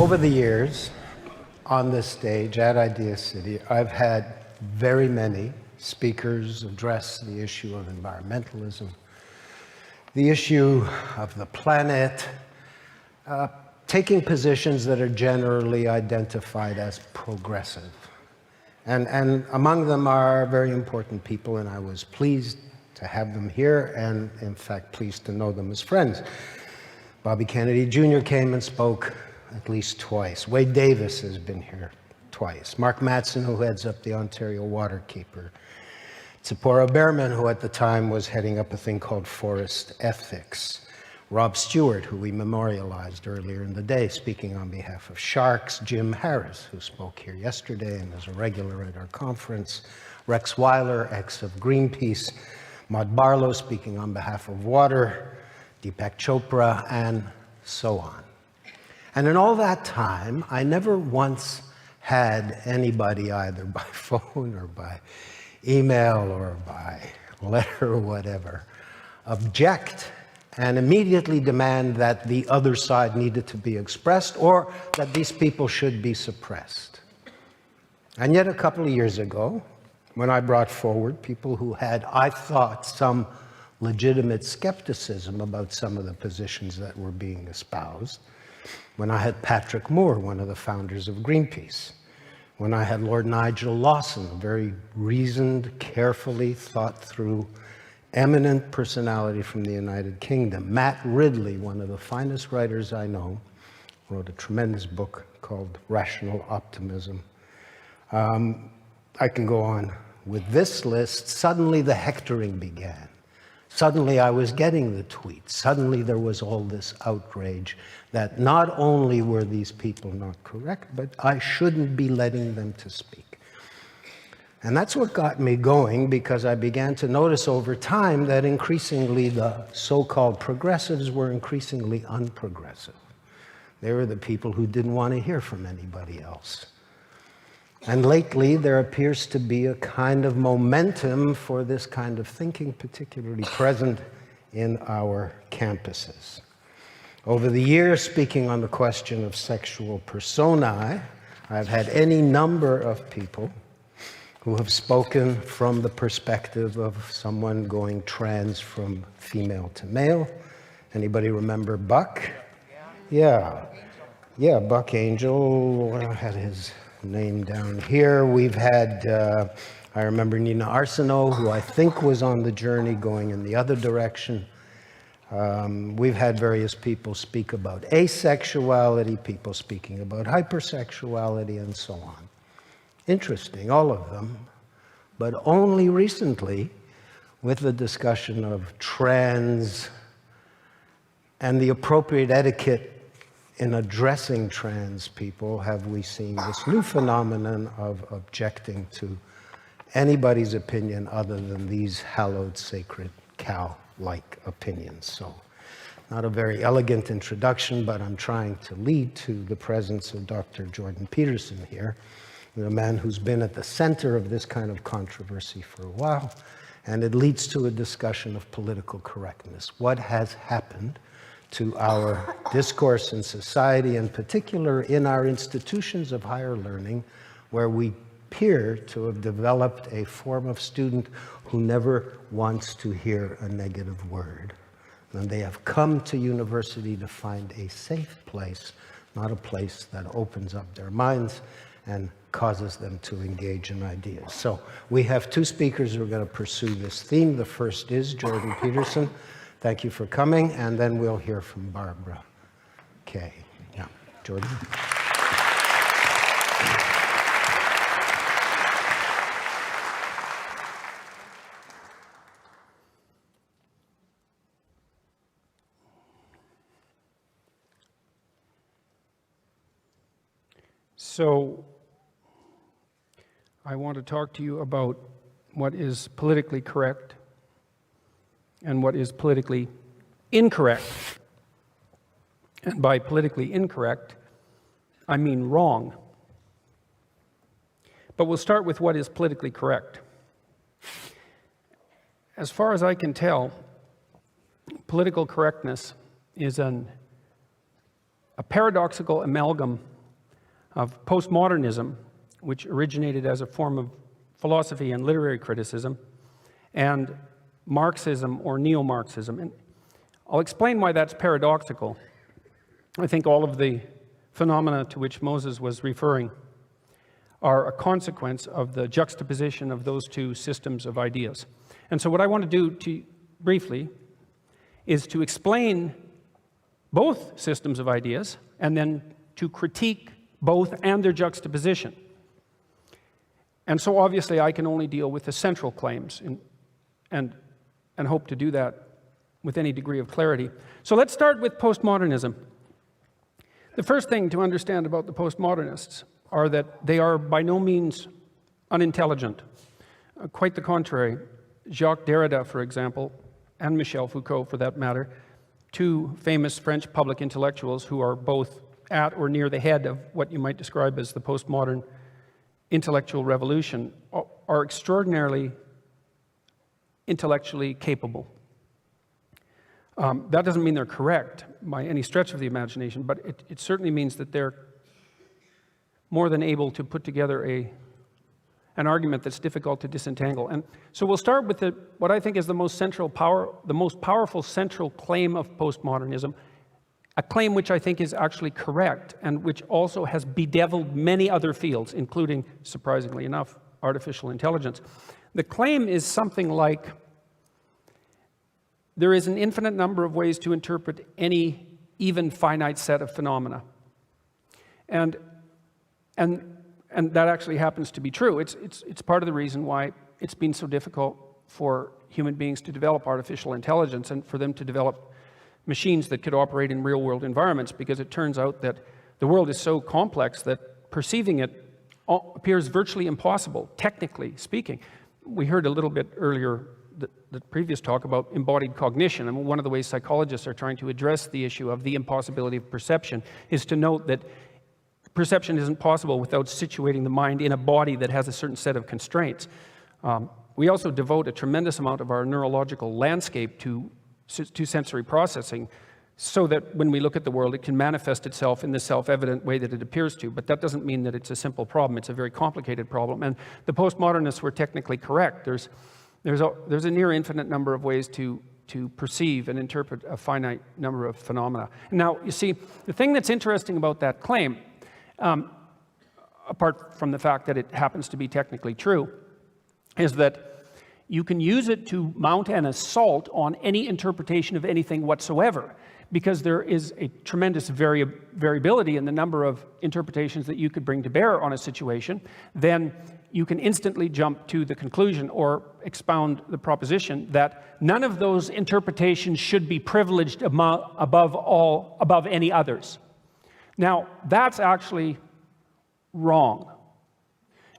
Over the years, on this stage at Idea City, I've had very many speakers address the issue of environmentalism, the issue of the planet, taking positions that are generally identified as progressive. And among them are very important people, and I was pleased to have them here, and in fact pleased to know them as friends. Bobby Kennedy Jr. came and spoke at least twice. Wade Davis has been here twice. Mark Mattson, who heads up the Ontario Waterkeeper. Tzipora Behrman, who at the time was heading up a thing called Forest Ethics. Rob Stewart, who we memorialized earlier in the day, speaking on behalf of Sharks. Jim Harris, who spoke here yesterday and is a regular at our conference. Rex Weiler, ex of Greenpeace. Maud Barlow, speaking on behalf of Water. Deepak Chopra, and so on. And in all that time, I never once had anybody, either by phone or by email or by letter or whatever, object and immediately demand that the other side needed to be expressed or that these people should be suppressed. And yet a couple of years ago, when I brought forward people who had, I thought, some legitimate skepticism about some of the positions that were being espoused, when I had Patrick Moore, one of the founders of Greenpeace, when I had Lord Nigel Lawson, a very reasoned, carefully thought through, eminent personality from the United Kingdom. Matt Ridley, one of the finest writers I know, wrote a tremendous book called Rational Optimism. I can go on with this list. Suddenly the hectoring began. Suddenly I was getting the tweets. Suddenly there was all this outrage that not only were these people not correct, but I shouldn't be letting them to speak. And that's what got me going, because I began to notice over time that increasingly the so-called progressives were increasingly unprogressive. They were the people who didn't want to hear from anybody else. And lately, there appears to be a kind of momentum for this kind of thinking, particularly present in our campuses. Over the years, speaking on the question of sexual personae, I've had any number of people who have spoken from the perspective of someone going trans from female to male. Anybody remember Buck? Yeah, Buck Angel. I had his name down here. We've had, I remember Nina Arsenault, who I think was on the journey going in the other direction. We've had various people speak about asexuality, people speaking about hypersexuality, and so on. Interesting, all of them, but only recently, with the discussion of trans and the appropriate etiquette in addressing trans people, have we seen this new phenomenon of objecting to anybody's opinion other than these hallowed, sacred, cow-like opinions. So, not a very elegant introduction, but I'm trying to lead to the presence of Dr. Jordan Peterson here, a man who's been at the center of this kind of controversy for a while, and it leads to a discussion of political correctness. What has happened to our discourse in society, in particular in our institutions of higher learning, where we appear to have developed a form of student who never wants to hear a negative word. And they have come to university to find a safe place, not a place that opens up their minds and causes them to engage in ideas. So we have two speakers who are going to pursue this theme. The first is Jordan Peterson. Thank you for coming, and then we'll hear from Barbara Kay. Yeah, Jordan. So, I want to talk to you about what is politically correct and what is politically incorrect. And by politically incorrect, I mean wrong. But we'll start with what is politically correct. As far as I can tell, political correctness is a paradoxical amalgam of postmodernism, which originated as a form of philosophy and literary criticism, and Marxism or neo-Marxism. And I'll explain why that's paradoxical. I think all of the phenomena to which Moses was referring are a consequence of the juxtaposition of those two systems of ideas. And so what I want to do briefly is to explain both systems of ideas and then to critique both and their juxtaposition. And so obviously I can only deal with the central claims and hope to do that with any degree of clarity. So let's start with postmodernism. The first thing to understand about the postmodernists are that they are by no means unintelligent. Quite the contrary. Jacques Derrida, for example, and Michel Foucault, for that matter, two famous French public intellectuals who are both at or near the head of what you might describe as the postmodern intellectual revolution, are extraordinarily intellectually capable. That doesn't mean they're correct by any stretch of the imagination, but it certainly means that they're more than able to put together an argument that's difficult to disentangle. And so we'll start with what I think is the most powerful central claim of postmodernism, a claim which I think is actually correct and which also has bedeviled many other fields, including, surprisingly enough, artificial intelligence. The claim is something like, there is an infinite number of ways to interpret any even finite set of phenomena. And that actually happens to be true. It's part of the reason why it's been so difficult for human beings to develop artificial intelligence and for them to develop machines that could operate in real-world environments, because it turns out that the world is so complex that perceiving it appears virtually impossible, technically speaking. We heard a little bit earlier, the previous talk, about embodied cognition. And one of the ways psychologists are trying to address the issue of the impossibility of perception is to note that perception isn't possible without situating the mind in a body that has a certain set of constraints. We also devote a tremendous amount of our neurological landscape to sensory processing, so that when we look at the world, it can manifest itself in the self-evident way that it appears to. But that doesn't mean that it's a simple problem. It's a very complicated problem. And the postmodernists were technically correct. There's a near infinite number of ways to perceive and interpret a finite number of phenomena. Now, you see, the thing that's interesting about that claim, apart from the fact that it happens to be technically true, is that you can use it to mount an assault on any interpretation of anything whatsoever, because there is a tremendous variability in the number of interpretations that you could bring to bear on a situation. Then you can instantly jump to the conclusion or expound the proposition that none of those interpretations should be privileged above any others. Now, that's actually wrong.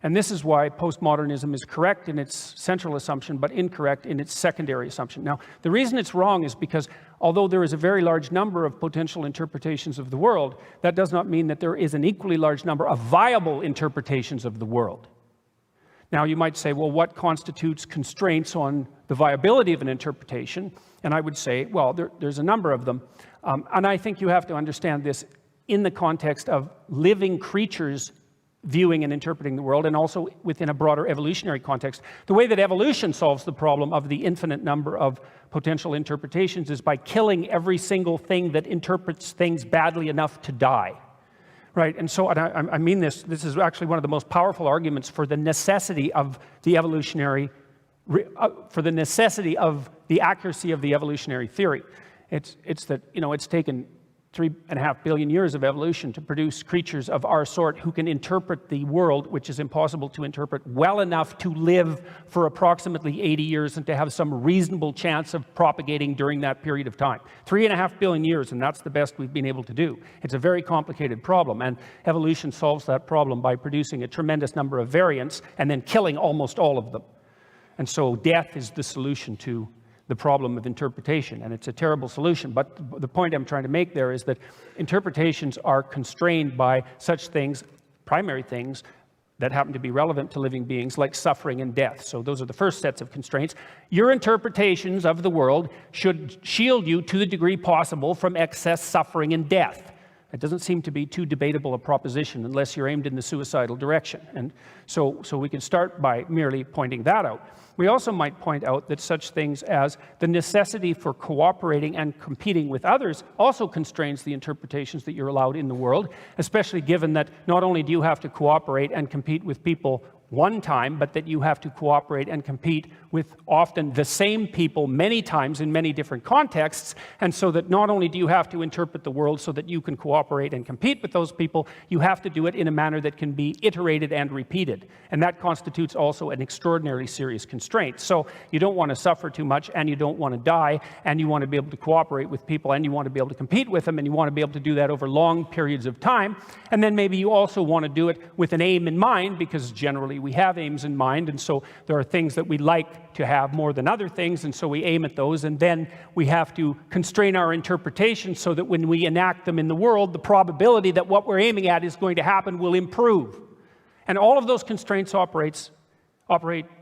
And this is why postmodernism is correct in its central assumption, but incorrect in its secondary assumption. Now, the reason it's wrong is because although there is a very large number of potential interpretations of the world, that does not mean that there is an equally large number of viable interpretations of the world. Now, you might say, well, what constitutes constraints on the viability of an interpretation? And I would say, well, there's a number of them. And I think you have to understand this in the context of living creatures viewing and interpreting the world, and also within a broader evolutionary context. The way that evolution solves the problem of the infinite number of potential interpretations is by killing every single thing that interprets things badly enough to die. Right, and so I mean this is actually one of the most powerful arguments for the necessity of the evolutionary, for the necessity of the accuracy of the evolutionary theory. It's that, it's taken 3.5 billion years of evolution to produce creatures of our sort who can interpret the world, which is impossible to interpret, well enough to live for approximately 80 years and to have some reasonable chance of propagating during that period of time. 3.5 billion years, and that's the best we've been able to do. It's a very complicated problem, and evolution solves that problem by producing a tremendous number of variants and then killing almost all of them. And so death is the solution to the problem of interpretation, and it's a terrible solution. But the point I'm trying to make there is that interpretations are constrained by such things, primary things, that happen to be relevant to living beings, like suffering and death. So those are the first sets of constraints. Your interpretations of the world should shield you to the degree possible from excess suffering and death. It doesn't seem to be too debatable a proposition unless you're aimed in the suicidal direction. And so we can start by merely pointing that out. We also might point out that such things as the necessity for cooperating and competing with others also constrains the interpretations that you're allowed in the world, especially given that not only do you have to cooperate and compete with people one time, but that you have to cooperate and compete with often the same people many times in many different contexts, and so that not only do you have to interpret the world so that you can cooperate and compete with those people, you have to do it in a manner that can be iterated and repeated. And that constitutes also an extraordinarily serious constraint. So you don't want to suffer too much, and you don't want to die, and you want to be able to cooperate with people, and you want to be able to compete with them, and you want to be able to do that over long periods of time. And then maybe you also want to do it with an aim in mind, because generally we have aims in mind, and so there are things that we like to have more than other things, and so we aim at those, and then we have to constrain our interpretation so that when we enact them in the world, the probability that what we're aiming at is going to happen will improve. And all of those constraints operate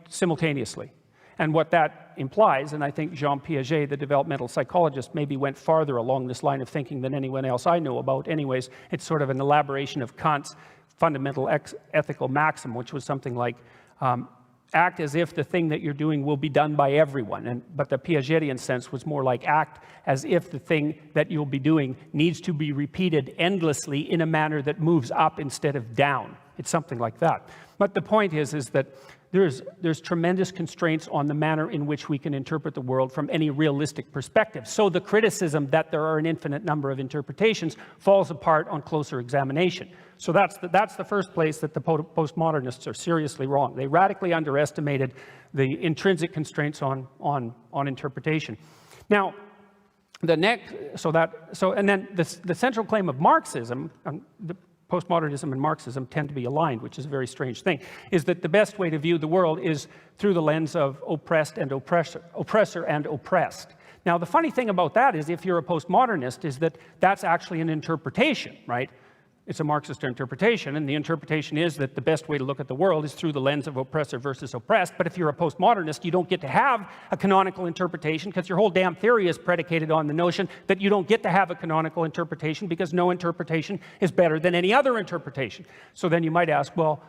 simultaneously. And what that implies, and I think Jean Piaget, the developmental psychologist, maybe went farther along this line of thinking than anyone else I know about anyways. It's sort of an elaboration of Kant's fundamental ethical maxim, which was something like, act as if the thing that you're doing will be done by everyone. But the Piagetian sense was more like act as if the thing that you'll be doing needs to be repeated endlessly in a manner that moves up instead of down. It's something like that. But the point is that there's tremendous constraints on the manner in which we can interpret the world from any realistic perspective. So the criticism that there are an infinite number of interpretations falls apart on closer examination. So that's the first place that the postmodernists are seriously wrong. They radically underestimated the intrinsic constraints on interpretation. Now, the central claim of Marxism, the postmodernism and Marxism tend to be aligned, which is a very strange thing, is that the best way to view the world is through the lens of oppressed and oppressor and oppressed. Now, the funny thing about that is, if you're a postmodernist, is that that's actually an interpretation, right? It's a Marxist interpretation, and the interpretation is that the best way to look at the world is through the lens of oppressor versus oppressed. But if you're a postmodernist, you don't get to have a canonical interpretation, because your whole damn theory is predicated on the notion that you don't get to have a canonical interpretation because no interpretation is better than any other interpretation. So then you might ask, well,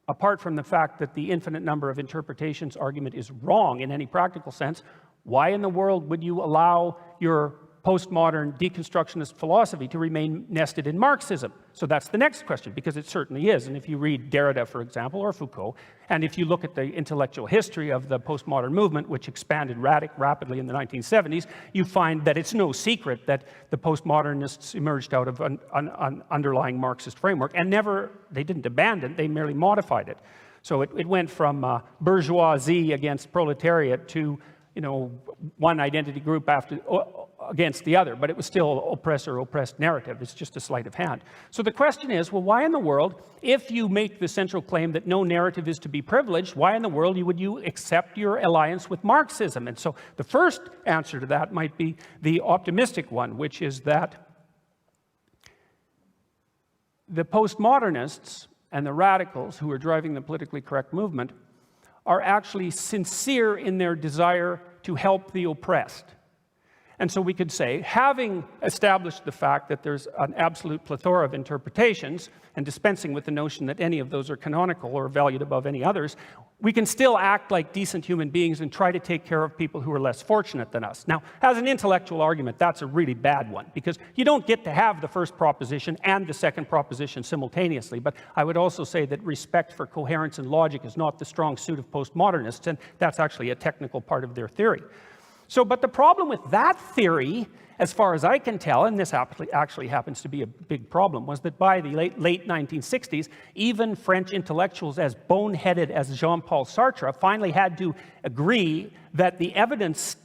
apart from the fact that the infinite number of interpretations argument is wrong in any practical sense, why in the world would you allow your postmodern deconstructionist philosophy to remain nested in Marxism? So that's the next question, because it certainly is. And if you read Derrida, for example, or Foucault, and if you look at the intellectual history of the postmodern movement, which expanded rapidly in the 1970s, you find that it's no secret that the postmodernists emerged out of an underlying Marxist framework, and they didn't abandon, they merely modified it. So it went from bourgeoisie against proletariat to, one identity group against the other, but it was still oppressor-oppressed narrative. It's just a sleight of hand. So the question is, well, why in the world, if you make the central claim that no narrative is to be privileged, why in the world would you accept your alliance with Marxism? And so the first answer to that might be the optimistic one, which is that the postmodernists and the radicals who are driving the politically correct movement are actually sincere in their desire to help the oppressed. And so we could say, having established the fact that there's an absolute plethora of interpretations, and dispensing with the notion that any of those are canonical or valued above any others, we can still act like decent human beings and try to take care of people who are less fortunate than us. Now, as an intellectual argument, that's a really bad one, because you don't get to have the first proposition and the second proposition simultaneously. But I would also say that respect for coherence and logic is not the strong suit of postmodernists, and that's actually a technical part of their theory. So, but the problem with that theory, as far as I can tell, and this actually happens to be a big problem, was that by the late 1960s, even French intellectuals as boneheaded as Jean-Paul Sartre finally had to agree that the evidence,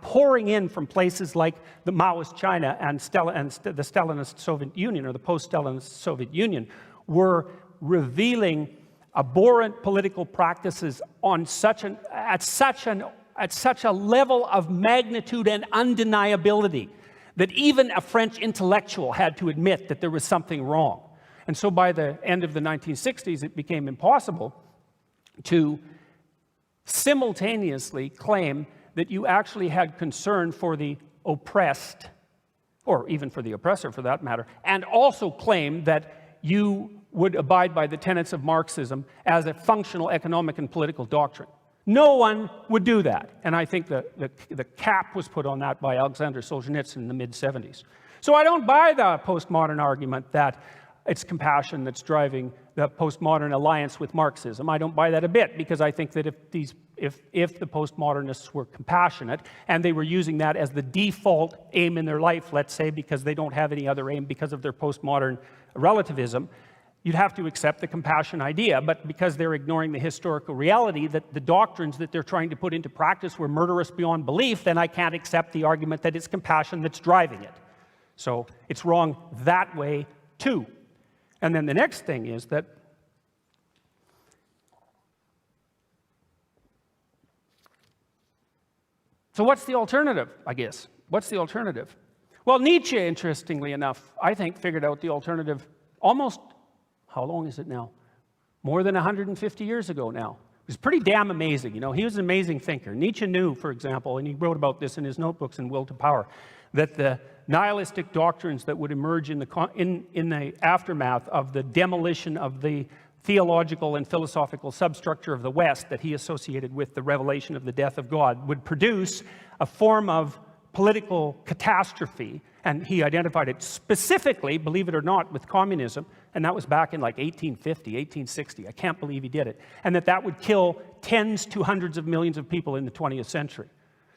pouring in from places like the Maoist China and the Stalinist Soviet Union, or the post-Stalinist Soviet Union, were revealing abhorrent political practices at such a level of magnitude and undeniability that even a French intellectual had to admit that there was something wrong. And so by the end of the 1960s, it became impossible to simultaneously claim that you actually had concern for the oppressed or even for the oppressor for that matter, and also claim that you would abide by the tenets of Marxism as a functional economic and political doctrine. No one would do that. And I think the cap was put on that by Alexander Solzhenitsyn in the mid-70s. So I don't buy the postmodern argument that it's compassion that's driving the postmodern alliance with Marxism. I don't buy that a bit, because I think that if the postmodernists were compassionate and they were using that as the default aim in their life, let's say, because they don't have any other aim because of their postmodern relativism, you'd have to accept the compassion idea. But because they're ignoring the historical reality that the doctrines that they're trying to put into practice were murderous beyond belief, then I can't accept the argument that it's compassion that's driving it. So it's wrong that way too. And then the next thing is that so what's the alternative, I guess? What's the alternative? Well, Nietzsche, interestingly enough, I think figured out the alternative almost, how long is it now? More than 150 years ago now. It was pretty damn amazing. You know, he was an amazing thinker. Nietzsche knew, for example, and he wrote about this in his notebooks in Will to Power, that the nihilistic doctrines that would emerge in the aftermath of the demolition of the theological and philosophical substructure of the West that he associated with the revelation of the death of God would produce a form of political catastrophe, and he identified it specifically, believe it or not, with communism, and that was back in like 1850, 1860. I can't believe he did it. And that would kill tens to hundreds of millions of people in the 20th century.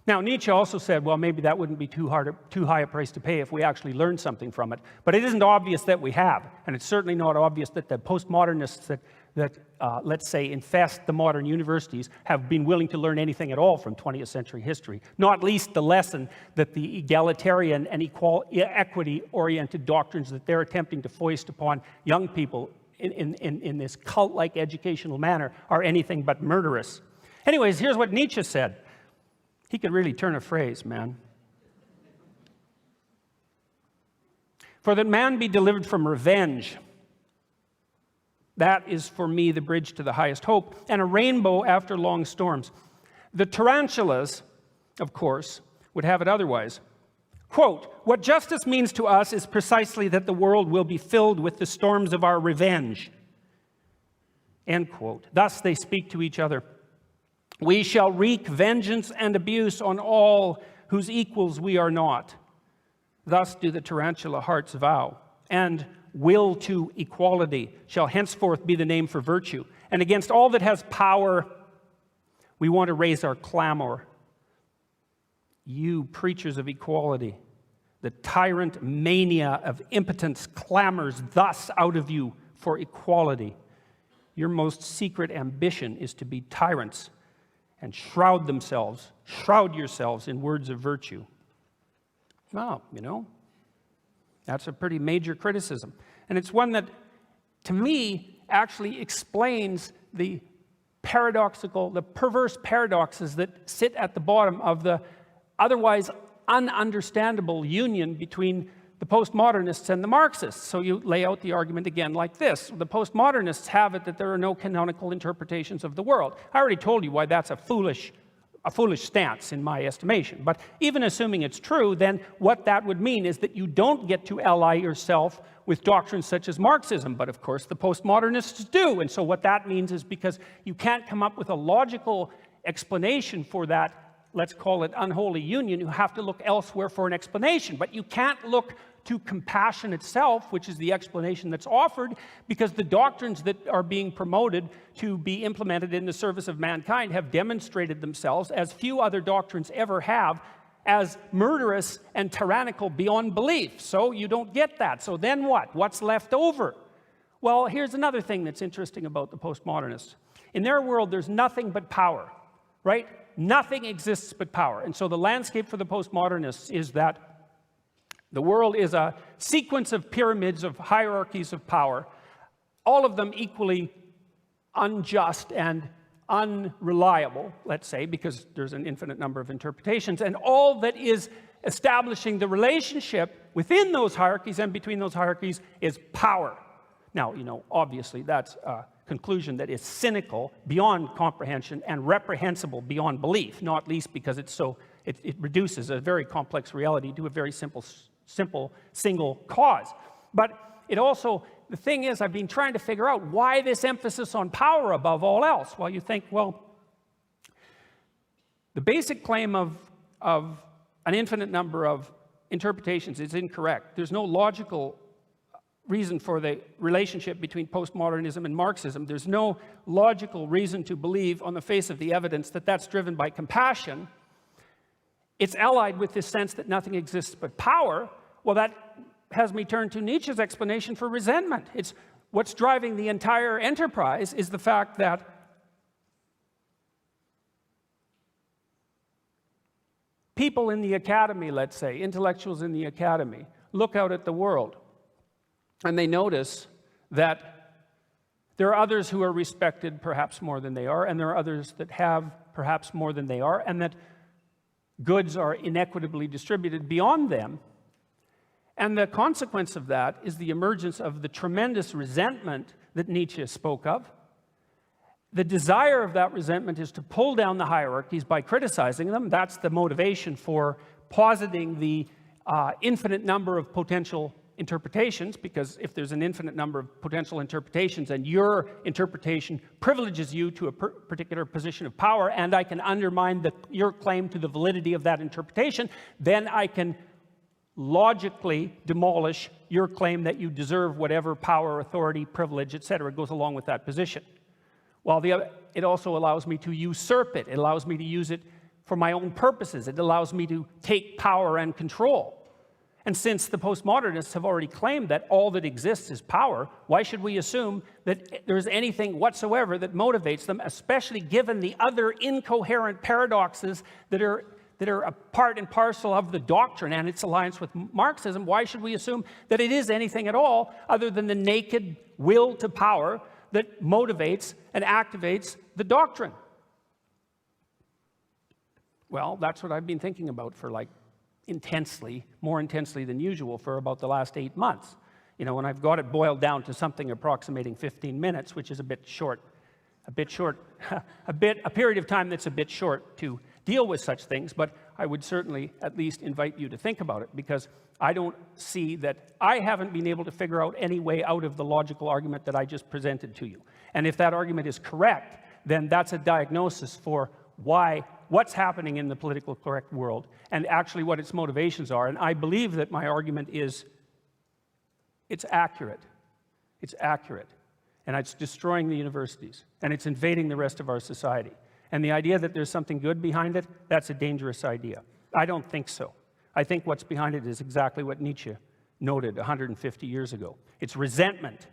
Now, Nietzsche also said, well, maybe that wouldn't be too high a price to pay if we actually learned something from it. But it isn't obvious that we have. And it's certainly not obvious that the postmodernists that let's say, infest the modern universities have been willing to learn anything at all from 20th century history. Not least the lesson that the egalitarian and equity-oriented doctrines that they're attempting to foist upon young people in this cult-like educational manner are anything but murderous. Anyways, here's what Nietzsche said. He could really turn a phrase, man. For that man be delivered from revenge, that is for me the bridge to the highest hope, and a rainbow after long storms. The tarantulas, of course, would have it otherwise. Quote, what justice means to us is precisely that the world will be filled with the storms of our revenge. End quote. Thus they speak to each other. We shall wreak vengeance and abuse on all whose equals we are not. Thus do the tarantula hearts vow. And will to equality shall henceforth be the name for virtue. And against all that has power, we want to raise our clamor. You preachers of equality, the tyrant mania of impotence clamors thus out of you for equality. Your most secret ambition is to be tyrants and shroud yourselves in words of virtue. Well, you know, that's a pretty major criticism. And it's one that, to me, actually explains the perverse paradoxes that sit at the bottom of the otherwise ununderstandable union between the postmodernists and the Marxists. So you lay out the argument again like this. The postmodernists have it that there are no canonical interpretations of the world. I already told you why that's a foolish stance in my estimation. But even assuming it's true, then what that would mean is that you don't get to ally yourself with doctrines such as Marxism. But of course, the postmodernists do. And so what that means is because you can't come up with a logical explanation for that, let's call it unholy union, you have to look elsewhere for an explanation. But you can't look to compassion itself, which is the explanation that's offered, because the doctrines that are being promoted to be implemented in the service of mankind have demonstrated themselves, as few other doctrines ever have, as murderous and tyrannical beyond belief. So you don't get that. So then what? What's left over? Well, here's another thing that's interesting about the postmodernists. In their world, there's nothing but power, right? Nothing exists but power. And so the landscape for the postmodernists is that the world is a sequence of pyramids, of hierarchies of power, all of them equally unjust and unreliable, let's say, because there's an infinite number of interpretations, and all that is establishing the relationship within those hierarchies and between those hierarchies is power. Now, you know, obviously that's a conclusion that is cynical beyond comprehension and reprehensible beyond belief, not least because it reduces a very complex reality to a very simple simple single cause. But it also, the thing is, I've been trying to figure out why this emphasis on power above all else. Well, you think, well, the basic claim of an infinite number of interpretations is incorrect. There's no logical reason for the relationship between postmodernism and Marxism. There's no logical reason to believe on the face of the evidence that that's driven by compassion. It's allied with this sense that nothing exists but power. Well, that has me turn to Nietzsche's explanation for resentment. It's what's driving the entire enterprise is the fact that people in the academy, let's say, intellectuals in the academy, look out at the world and they notice that there are others who are respected perhaps more than they are, and there are others that have perhaps more than they are, and that goods are inequitably distributed beyond them. And the consequence of that is the emergence of the tremendous resentment that Nietzsche spoke of. The desire of that resentment is to pull down the hierarchies by criticizing them. That's the motivation for positing the infinite number of potential interpretations, because if there's an infinite number of potential interpretations and your interpretation privileges you to a particular position of power, and I can undermine your claim to the validity of that interpretation, then I can logically demolish your claim that you deserve whatever power, authority, privilege, etc. goes along with that position. While it also allows me to usurp it. It allows me to use it for my own purposes. It allows me to take power and control. And since the postmodernists have already claimed that all that exists is power, why should we assume that there's anything whatsoever that motivates them, especially given the other incoherent paradoxes that are a part and parcel of the doctrine and its alliance with Marxism? Why should we assume that it is anything at all other than the naked will to power that motivates and activates the doctrine? Well, that's what I've been thinking about for more intensely than usual for about the last 8 months. You know, when I've got it boiled down to something approximating 15 minutes, which is a period of time that's a bit short to deal with such things, but I would certainly at least invite you to think about it, because I don't see that I haven't been able to figure out any way out of the logical argument that I just presented to you. And if that argument is correct, then that's a diagnosis for what's happening in the politically correct world and actually what its motivations are. And I believe that my argument is, it's accurate. It's accurate. And it's destroying the universities. And it's invading the rest of our society. And the idea that there's something good behind it, that's a dangerous idea. I don't think so. I think what's behind it is exactly what Nietzsche noted 150 years ago. It's resentment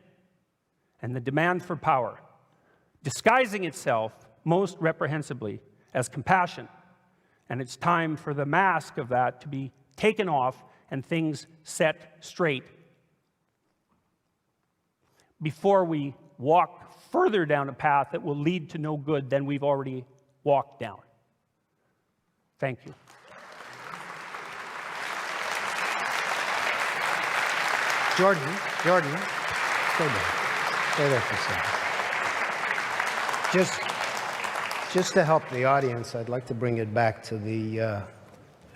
and the demand for power, disguising itself most reprehensibly as compassion. And it's time for the mask of that to be taken off and things set straight before we walk further down a path that will lead to no good than we've already walked down. Thank you. Jordan, stay there. Stay there for a second. Just to help the audience, I'd like to bring it back to the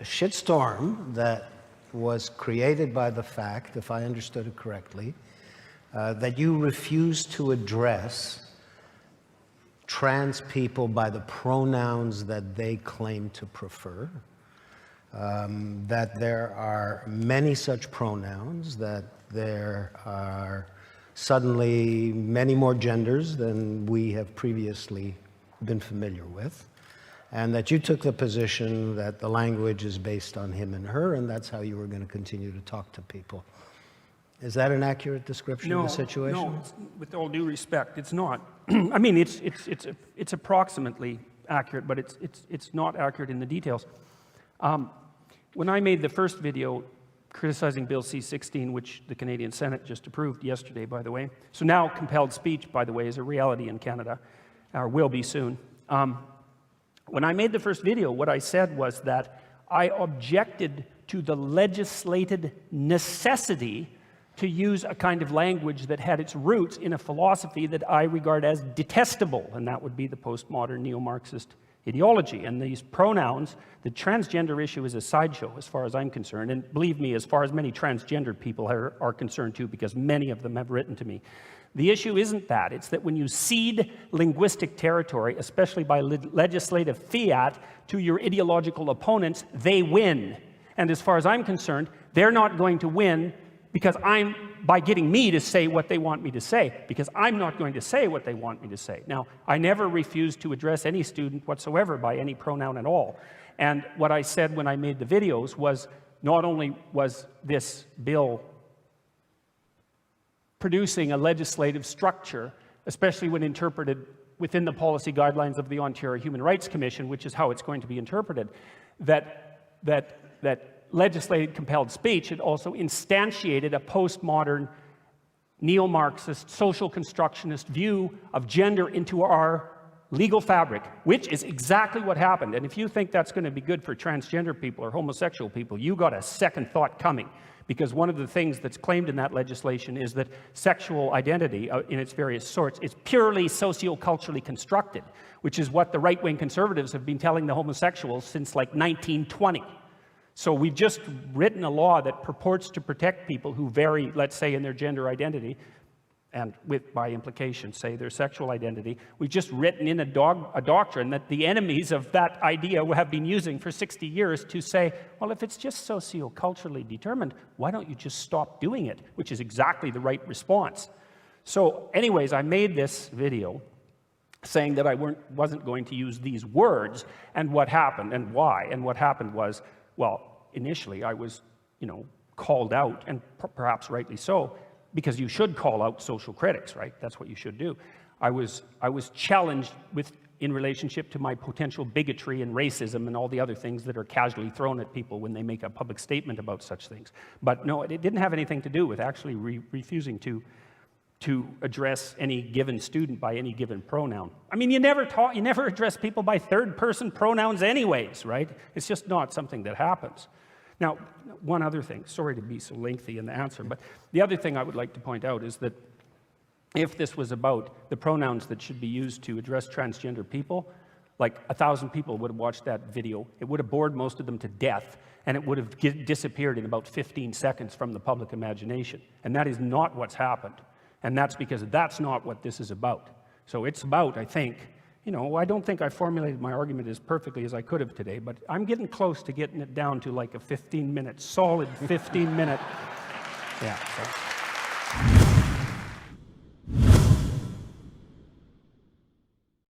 shitstorm that was created by the fact, if I understood it correctly, that you refuse to address trans people by the pronouns that they claim to prefer, that there are many such pronouns, that there are suddenly many more genders than we have previously been familiar with, and that you took the position that the language is based on him and her, and that's how you were going to continue to talk to people. Is that an accurate description of the situation? No, with all due respect, it's not. I mean, it's approximately accurate, but it's not accurate in the details. When I made the first video criticizing Bill C-16, which the Canadian Senate just approved yesterday, by the way, so now compelled speech, by the way, is a reality in Canada, or will be soon. When I made the first video, what I said was that I objected to the legislated necessity to use a kind of language that had its roots in a philosophy that I regard as detestable, and that would be the postmodern neo-Marxist ideology. And these pronouns, the transgender issue is a sideshow as far as I'm concerned, and believe me, as far as many transgender people are concerned too, because many of them have written to me. The issue isn't that. It's that when you cede linguistic territory, especially by legislative fiat, to your ideological opponents, they win. And as far as I'm concerned, they're not going to win because by getting me to say what they want me to say, because I'm not going to say what they want me to say. Now, I never refuse to address any student whatsoever by any pronoun at all. And what I said when I made the videos was, not only was this bill producing a legislative structure, especially when interpreted within the policy guidelines of the Ontario Human Rights Commission, which is how it's going to be interpreted, that legislated compelled speech, it also instantiated a postmodern, neo-Marxist, social constructionist view of gender into our legal fabric, which is exactly what happened. And if you think that's going to be good for transgender people or homosexual people, you got a second thought coming. Because one of the things that's claimed in that legislation is that sexual identity, in its various sorts, is purely socioculturally constructed, which is what the right-wing conservatives have been telling the homosexuals since like 1920. So we've just written a law that purports to protect people who vary, let's say, in their gender identity, and by implication, say, their sexual identity. We've just written in a doctrine that the enemies of that idea have been using for 60 years to say, well, if it's just socioculturally determined, why don't you just stop doing it? Which is exactly the right response. So anyways, I made this video saying that I wasn't going to use these words, and what happened, and why. And what happened was, well, initially I was, called out, and perhaps rightly so, because you should call out social critics, right? That's what you should do. I was challenged in relationship to my potential bigotry and racism and all the other things that are casually thrown at people when they make a public statement about such things. But no, it didn't have anything to do with actually refusing to address any given student by any given pronoun. I mean, you never address people by third-person pronouns anyways, right? It's just not something that happens. Now, one other thing, sorry to be so lengthy in the answer, but the other thing I would like to point out is that if this was about the pronouns that should be used to address transgender people, like 1,000 people would have watched that video, it would have bored most of them to death, and it would have disappeared in about 15 seconds from the public imagination. And that is not what's happened. And that's because that's not what this is about. So it's about, I think, I don't think I formulated my argument as perfectly as I could have today, but I'm getting close to getting it down to like a 15-minute, solid 15-minute. Yeah. So.